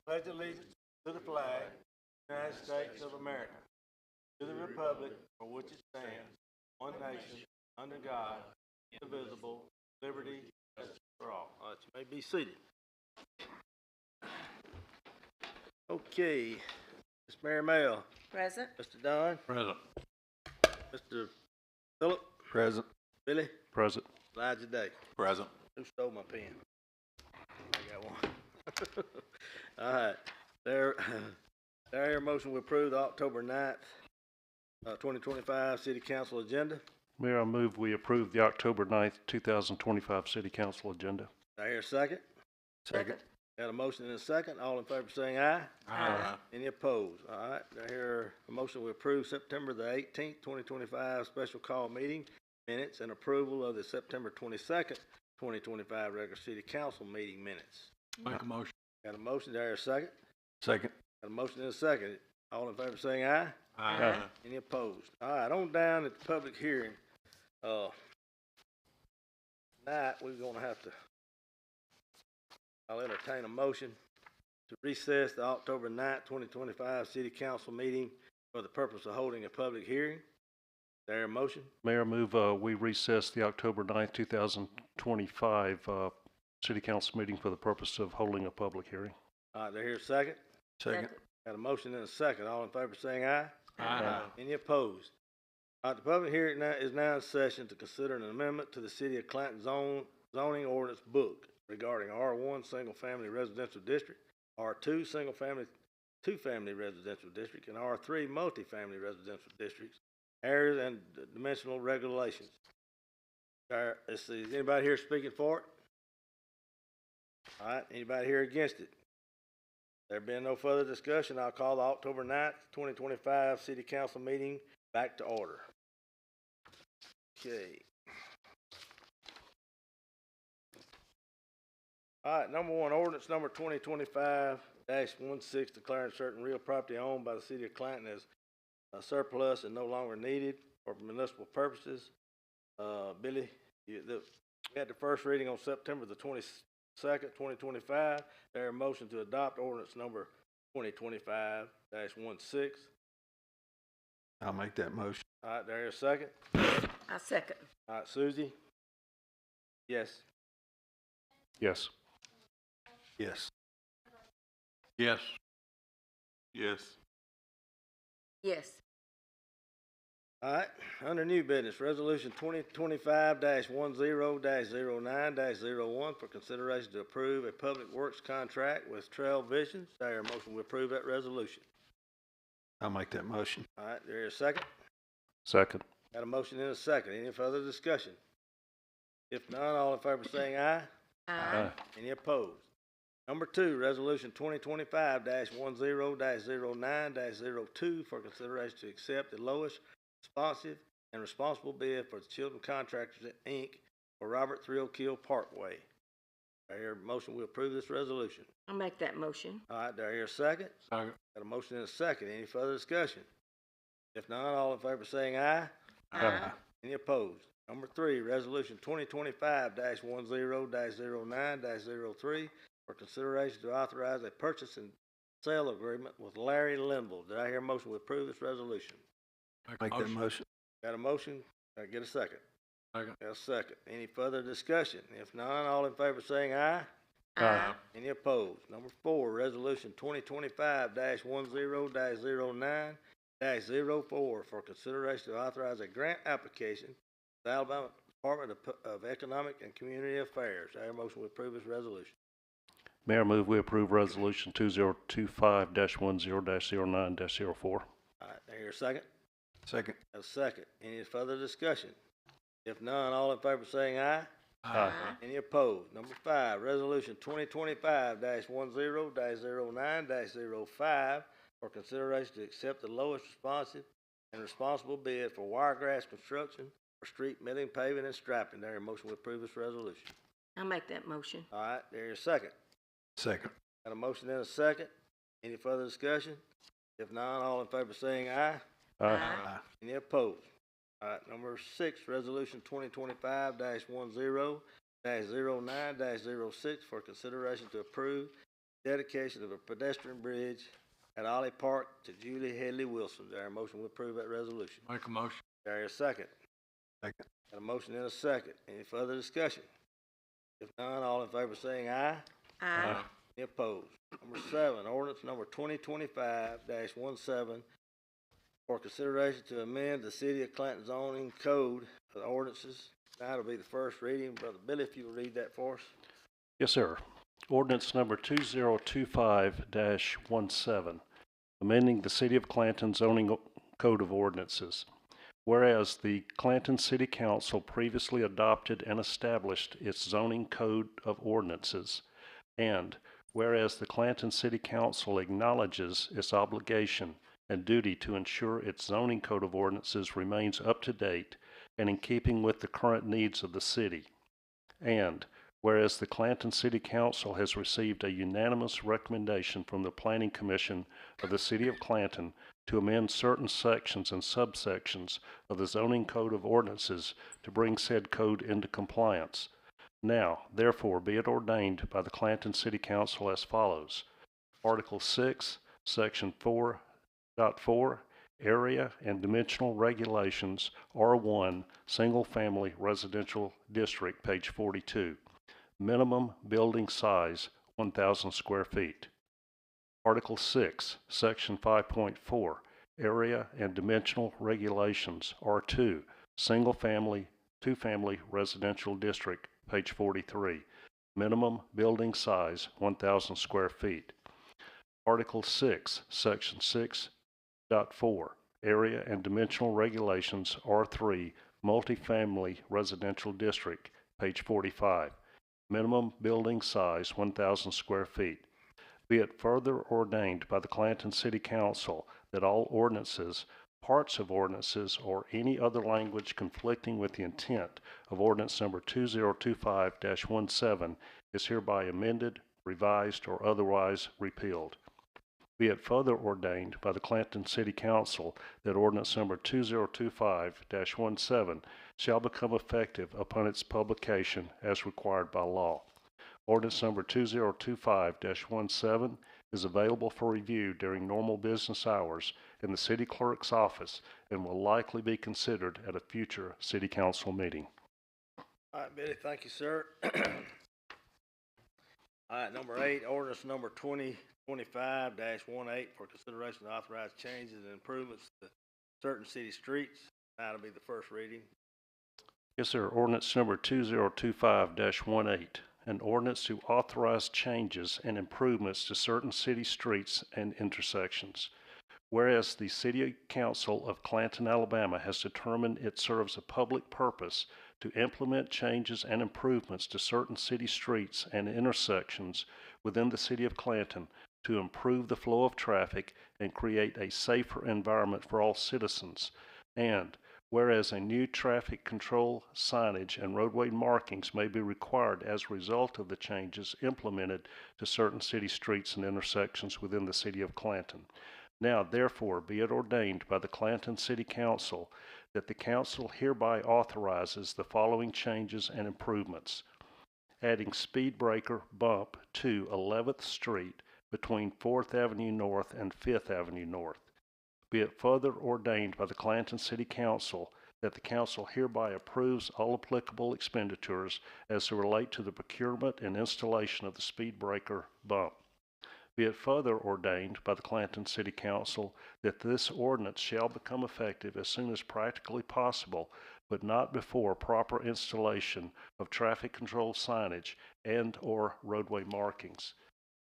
pledge allegiance to the flag of the United States of America, to the republic for which it stands, one nation, under God, indivisible, liberty, and justice for all. All right, you may be seated. Okay, Ms. Mary Mel. Present. Mr. Don. Present. Mr. Phillip. Present. Billy. Present. Elijah Day. Present. Who stole my pen? I got one. All right. There your motion to approve the October 9th, 2025 City Council agenda. Mayor, I move we approve the October 9th, 2025 City Council agenda. Do I hear a second? Second. Got a motion and a second. All in favor saying aye. Aye. Any opposed? All right. Do I hear a motion to approve September the 18th, 2025 special call meeting minutes and approval of the September 22nd, 2025 regular City Council meeting minutes. Make a motion. Got a motion. Do I hear a second? Second. Got a motion and a second. All in favor saying aye. Aye. Any opposed? All right, on down at the public hearing. Tonight, we're gonna have to, I'll entertain a motion to recess the October 9th, 2025 City Council meeting for the purpose of holding a public hearing. There a motion? Mayor, I move we recess the October 9th, 2025 City Council meeting for the purpose of holding a public hearing. All right, there a second? Second. Got a motion and a second. All in favor saying aye. Aye. Any opposed? All right, the public hearing is now in session to consider an amendment to the City of Clanton zoning ordinance book regarding R1 single-family residential district, R2 single-family, two-family residential district, and R3 multifamily residential districts, areas and dimensional regulations. Let's see, is anybody here speaking for it? All right, anybody here against it? There being no further discussion, I'll call the October 9th, 2025 City Council meeting back to order. Okay. All right, number one, ordinance number 2025-16 declaring certain real property owned by the City of Clanton as surplus and no longer needed for municipal purposes. Billy, we had the first reading on September the 22nd, 2025. There a motion to adopt ordinance number 2025-16. I'll make that motion. All right, there a second. I second. All right, Susie. Yes. Yes. Yes. Yes. Yes. Yes. All right, under new business, resolution 2025-10-09-01 for consideration to approve a public works contract with Trail Visions. There a motion we approve that resolution. I'll make that motion. All right, there a second. Second. Got a motion and a second. Any further discussion? If none, all in favor saying aye. Aye. Any opposed? Number two, resolution 2025-10-09-02 for consideration to accept the lowest responsive and responsible bid for the Children Contractors Inc. for Robert Thrill Kill Parkway. Do I hear a motion we approve this resolution? I'll make that motion. All right, do I hear a second? Second. Got a motion and a second. Any further discussion? If none, all in favor saying aye. Aye. Any opposed? Number three, resolution 2025-10-09-03 for consideration to authorize a purchase and sale agreement with Larry Linville. Did I hear a motion to approve this resolution? Make that motion. Got a motion? Can I get a second? Second. Got a second. Any further discussion? If none, all in favor saying aye. Aye. Any opposed? Number four, resolution 2025-10-09-04 for consideration to authorize a grant application to the Alabama Department of Economic and Community Affairs. I hear a motion to approve this resolution. Mayor, I move we approve resolution 2025-10-09-04. All right, I hear a second. Second. Got a second. Any further discussion? If none, all in favor saying aye. Aye. Any opposed? Number five, resolution 2025-10-09-05 for consideration to accept the lowest responsive and responsible bid for Wiregrass Construction for street milling, paving, and striping. There, a motion to approve this resolution. I'll make that motion. All right, there's a second. Second. Got a motion and a second. Any further discussion? If none, all in favor saying aye. Aye. Aye. Any opposed? All right, number six, resolution 2025-10-09-06 for consideration to approve dedication of a pedestrian bridge at Ollie Park to Julie Headley Wilson. Is there a motion to approve that resolution? Make a motion. Is there a second? Second. Got a motion and a second. Any further discussion? If none, all in favor saying aye. Aye. Any opposed? Number 7, ordinance number 2025-17 for consideration to amend the City of Clanton zoning code for the ordinances. That'll be the first reading. Brother Billy, if you will read that for us. Yes, sir. Ordinance number 2025-17, amending the City of Clanton zoning code of ordinances. Whereas the Clanton City Council previously adopted and established its zoning code of ordinances, and whereas the Clanton City Council acknowledges its obligation and duty to ensure its zoning code of ordinances remains up to date and in keeping with the current needs of the city, and whereas the Clanton City Council has received a unanimous recommendation from the Planning Commission of the City of Clanton to amend certain sections and subsections of the zoning code of ordinances to bring said code into compliance. Now, therefore, be it ordained by the Clanton City Council as follows. Article 6, Section 4.4, Area and Dimensional Regulations, R1, Single Family Residential District, page 42. Minimum building size, 1,000 square feet. Article 6, Section 5.4, Area and Dimensional Regulations, R2, Single Family, Two-Family Residential District, page 43. Minimum building size, 1,000 square feet. Article 6, Section 6.4, Area and Dimensional Regulations, R3, Multifamily Residential District, page 45. Minimum building size, 1,000 square feet. Be it further ordained by the Clanton City Council that all ordinances, parts of ordinances, or any other language conflicting with the intent of ordinance number 2025-17 is hereby amended, revised, or otherwise repealed. Be it further ordained by the Clanton City Council that ordinance number 2025-17 shall become effective upon its publication as required by law. Ordinance number 2025-17 is available for review during normal business hours in the City Clerk's office and will likely be considered at a future City Council meeting. All right, Billy, thank you, sir. All right, number 8, ordinance number 2025-18 for consideration to authorize changes and improvements to certain city streets. That'll be the first reading. Yes, sir. Ordinance number 2025-18, an ordinance to authorize changes and improvements to certain city streets and intersections. Whereas the City Council of Clanton, Alabama has determined it serves a public purpose to implement changes and improvements to certain city streets and intersections within the City of Clanton to improve the flow of traffic and create a safer environment for all citizens. And whereas a new traffic control signage and roadway markings may be required as a result of the changes implemented to certain city streets and intersections within the City of Clanton. Now, therefore, be it ordained by the Clanton City Council that the Council hereby authorizes the following changes and improvements. Adding speed breaker bump to 11th Street between 4th Avenue North and 5th Avenue North. Be it further ordained by the Clanton City Council that the Council hereby approves all applicable expenditures as to relate to the procurement and installation of the speed breaker bump. Be it further ordained by the Clanton City Council that this ordinance shall become effective as soon as practically possible, but not before proper installation of traffic control signage and/or roadway markings.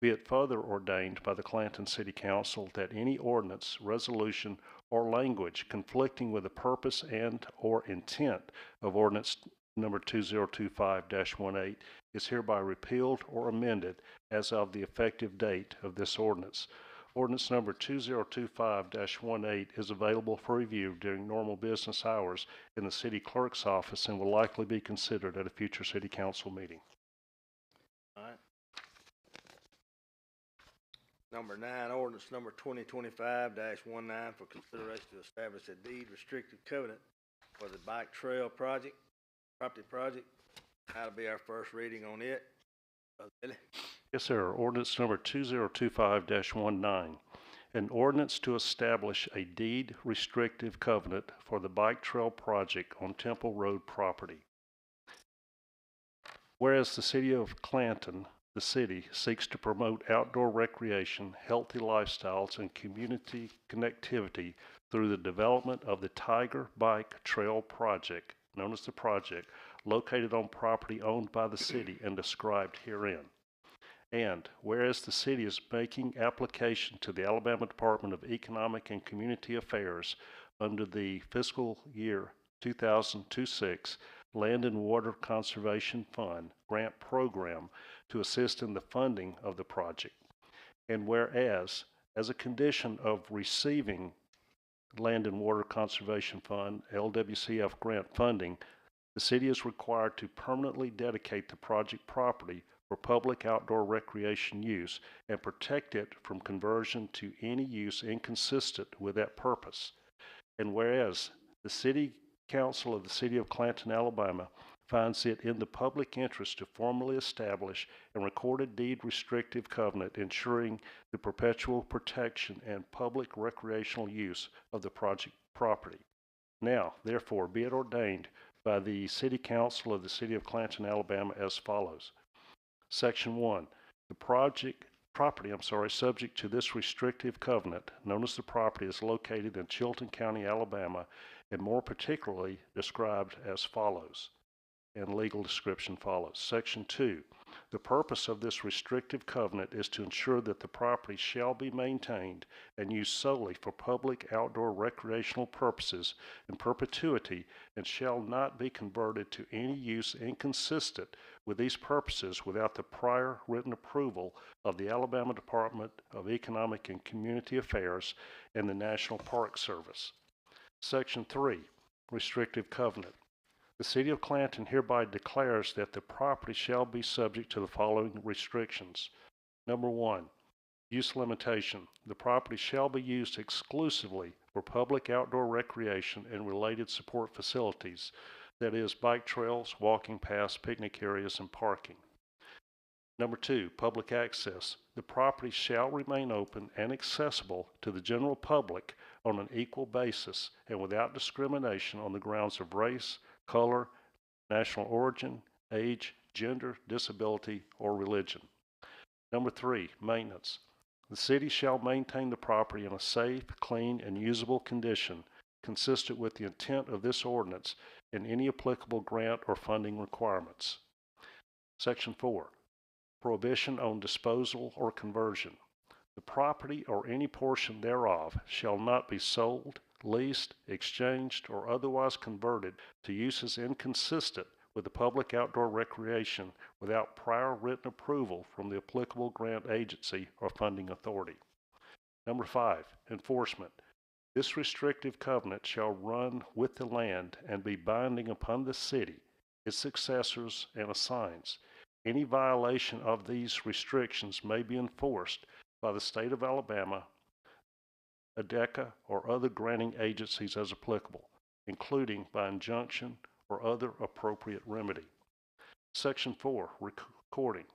Be it further ordained by the Clanton City Council that any ordinance, resolution, or language conflicting with the purpose and/or intent of ordinance number 2025-18 is hereby repealed or amended as of the effective date of this ordinance. Ordinance number 2025-18 is available for review during normal business hours in the City Clerk's office and will likely be considered at a future City Council meeting. All right. Number 9, ordinance number 2025-19 for consideration to establish a deed restrictive covenant for the bike trail project, property project. That'll be our first reading on it. Brother Billy. Yes, sir. Ordinance number 2025-19. An ordinance to establish a deed restrictive covenant for the bike trail project on Temple Road property. Whereas the city of Clanton, the city, seeks to promote outdoor recreation, healthy lifestyles, and community connectivity through the development of the Tiger Bike Trail Project, known as the project, located on property owned by the city and described herein. And whereas the city is making application to the Alabama Department of Economic and Community Affairs under the fiscal year 2026 Land and Water Conservation Fund grant program to assist in the funding of the project. And whereas, as a condition of receiving Land and Water Conservation Fund, LWCF grant funding, the city is required to permanently dedicate the project property for public outdoor recreation use and protect it from conversion to any use inconsistent with that purpose. And whereas the City Council of the City of Clanton, Alabama finds it in the public interest to formally establish and record a deed restrictive covenant ensuring the perpetual protection and public recreational use of the project property. Now, therefore, be it ordained by the City Council of the City of Clanton, Alabama as follows. Section 1. The property subject to this restrictive covenant, known as the property, is located in Chilton County, Alabama, and more particularly described as follows, and legal description follows. Section 2. The purpose of this restrictive covenant is to ensure that the property shall be maintained and used solely for public outdoor recreational purposes in perpetuity and shall not be converted to any use inconsistent with these purposes without the prior written approval of the Alabama Department of Economic and Community Affairs and the National Park Service. Section 3. Restrictive Covenant. The City of Clanton hereby declares that the property shall be subject to the following restrictions. Number 1. Use limitation. The property shall be used exclusively for public outdoor recreation and related support facilities, that is, bike trails, walking paths, picnic areas, and parking. Number 2, public access. The property shall remain open and accessible to the general public on an equal basis and without discrimination on the grounds of race, color, national origin, age, gender, disability, or religion. Number 3, maintenance. The city shall maintain the property in a safe, clean, and usable condition consistent with the intent of this ordinance and any applicable grant or funding requirements. Section 4. Prohibition on disposal or conversion. The property or any portion thereof shall not be sold, leased, exchanged, or otherwise converted to uses inconsistent with the public outdoor recreation without prior written approval from the applicable grant agency or funding authority. Number 5, enforcement. This restrictive covenant shall run with the land and be binding upon the city, its successors, and assigns. Any violation of these restrictions may be enforced by the state of Alabama, ADECA, or other granting agencies as applicable, including by injunction or other appropriate remedy. Section 4, recording.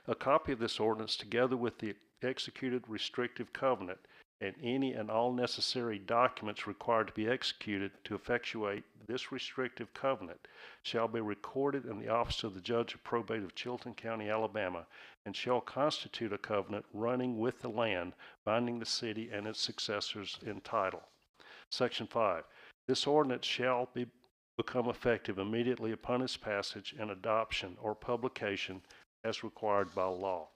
A copy of this ordinance, together with the executed restrictive covenant and any and all necessary documents required to be executed to effectuate this restrictive covenant, shall be recorded in the office of the Judge of Probate of Chilton County, Alabama, and shall constitute a covenant running with the land, binding the city and its successors in title. Section 5. This ordinance shall become effective immediately upon its passage and adoption or publication as required by law.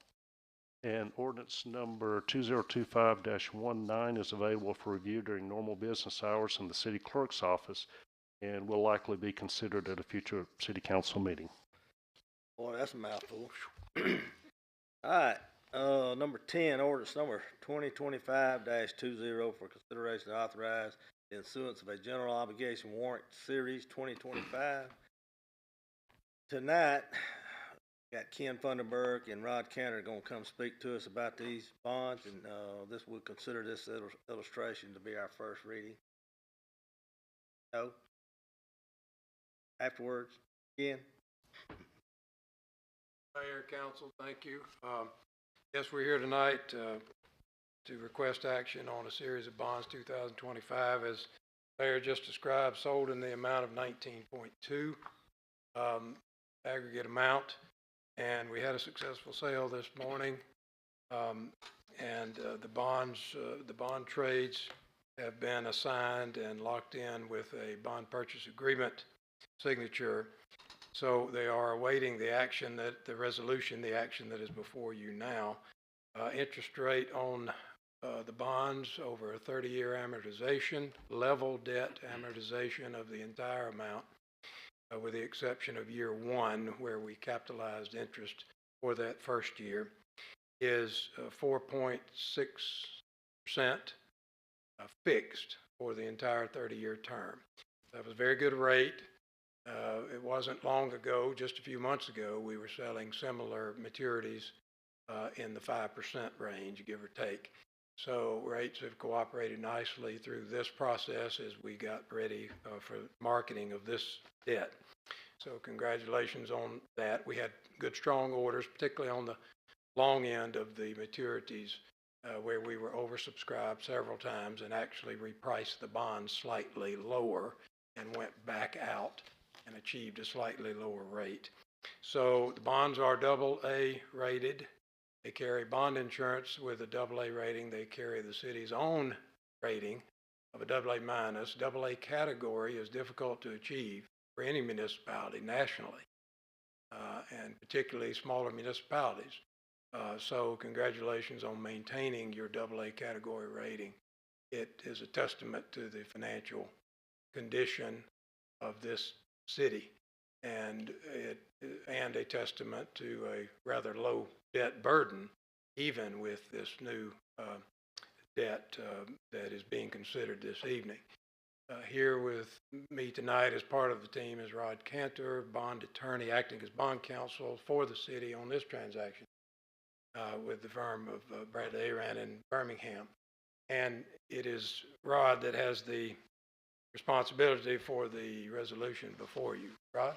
And ordinance number 2025-19 is available for review during normal business hours in the city clerk's office and will likely be considered at a future city council meeting. Boy, that's a mouthful. All right, number 10, ordinance number 2025-20 for consideration to authorize the issuance of a general obligation warrant series 2025. Tonight, got Ken Funderburg and Rod Cantor going to come speak to us about these bonds, and we'll consider this illustration to be our first reading. No? Afterwards, Ken? Mayor, council, thank you. Yes, we're here tonight to request action on a series of bonds 2025, as Mayor just described, sold in the amount of 19.2 aggregate amount, and we had a successful sale this morning. The bond trades have been assigned and locked in with a bond purchase agreement signature. So they are awaiting the action the action that is before you now. Interest rate on the bonds over a 30-year amortization, level debt amortization of the entire amount, with the exception of year one, where we capitalized interest for that first year, is 4.6% fixed for the entire 30-year term. That was a very good rate. It wasn't long ago, just a few months ago, we were selling similar maturities in the 5% range, give or take. So rates have cooperated nicely through this process as we got ready for marketing of this debt. So congratulations on that. We had good, strong orders, particularly on the long end of the maturities, where we were oversubscribed several times and actually repriced the bonds slightly lower and went back out and achieved a slightly lower rate. So the bonds are AA rated. They carry bond insurance with a AA rating. They carry the city's own rating of a AA minus. AA category is difficult to achieve for any municipality nationally, and particularly smaller municipalities. So congratulations on maintaining your AA category rating. It is a testament to the financial condition of this city, and a testament to a rather low debt burden, even with this new debt that is being considered this evening. Here with me tonight as part of the team is Rod Cantor, bond attorney, acting as bond counsel for the city on this transaction with the firm of Bradley Aran in Birmingham. And it is Rod that has the responsibility for the resolution before you. Rod?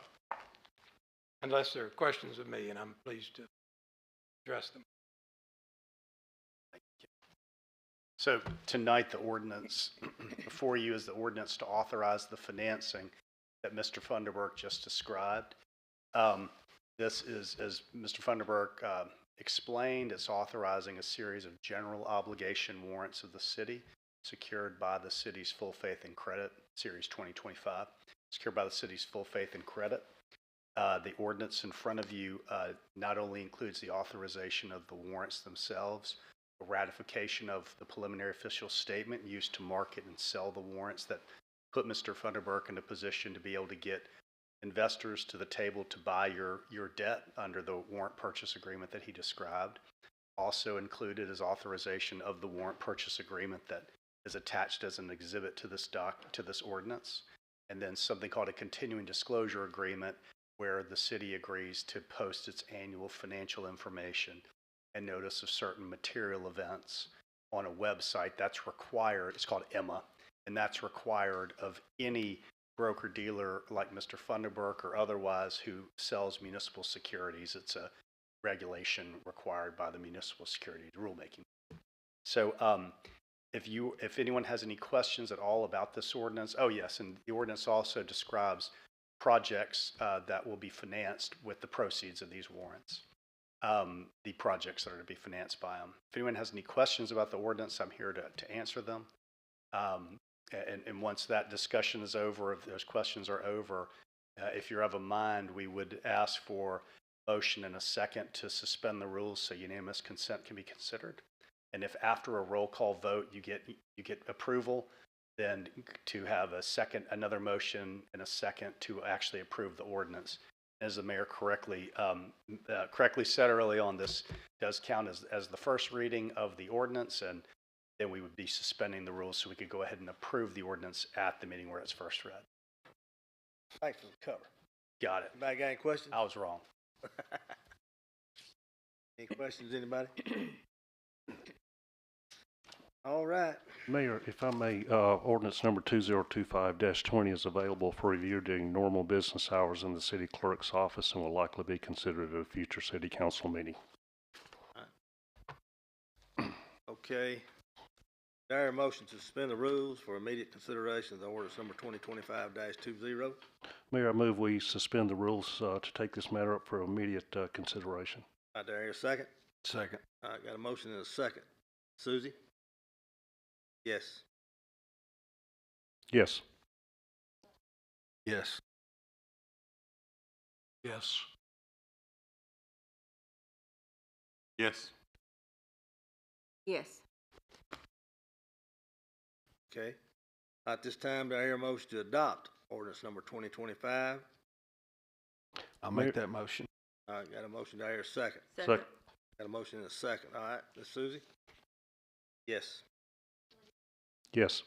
Unless there are questions of me, and I'm pleased to address them. So tonight, the ordinance before you is the ordinance to authorize the financing that Mr. Funderburk just described. This is, as Mr. Funderburk explained, it's authorizing a series of general obligation warrants of the city secured by the city's full faith and credit, Series 2025, secured by the city's full faith and credit. The ordinance in front of you not only includes the authorization of the warrants themselves, a ratification of the preliminary official statement used to market and sell the warrants that put Mr. Funderburk in a position to be able to get investors to the table to buy your debt under the warrant purchase agreement that he described. Also included is authorization of the warrant purchase agreement that is attached as an exhibit to this ordinance, and then something called a continuing disclosure agreement, where the city agrees to post its annual financial information and notice of certain material events on a website that's required. It's called EMMA, and that's required of any broker dealer like Mr. Funderburk or otherwise who sells municipal securities. It's a regulation required by the municipal securities rulemaking. So if anyone has any questions at all about this ordinance, oh yes, and the ordinance also describes projects that will be financed with the proceeds of these warrants. The projects that are to be financed by them. If anyone has any questions about the ordinance, I'm here to answer them. And once that discussion is over, if those questions are over, if you're of a mind, we would ask for a motion and a second to suspend the rules so unanimous consent can be considered. And if after a roll call vote you get approval, then to have another motion and a second to actually approve the ordinance. As the mayor correctly said early on, this does count as the first reading of the ordinance, and then we would be suspending the rules so we could go ahead and approve the ordinance at the meeting where it's first read. Thanks for the cover. Got it. Anybody got any questions? I was wrong. Any questions, anybody? All right. Mayor, if I may, ordinance number 2025-20 is available for review during normal business hours in the city clerk's office and will likely be considered at a future city council meeting. Okay. Do I hear a motion to suspend the rules for immediate consideration of the ordinance number 2025-20? Mayor, I move we suspend the rules to take this matter up for immediate consideration. All right, do I hear a second? Second. All right, got a motion and a second. Susie? Yes. Yes. Yes. Yes. Yes. Yes. Okay. At this time, do I hear a motion to adopt ordinance number 2025? I'll Mayor- make that motion. All right, got a motion. Do I hear a second? Second. Got a motion and a second. All right, Miss Susie? Yes. Yes.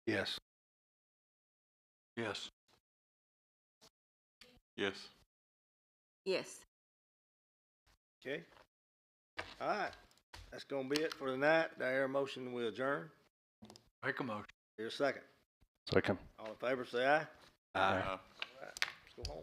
Yes. Yes. Yes. Yes. Okay. All right. That's gonna be it for tonight. Do I hear a motion we adjourn? Make a motion. Hear a second. Second. All in favor, say aye. Aye. All right, let's go home.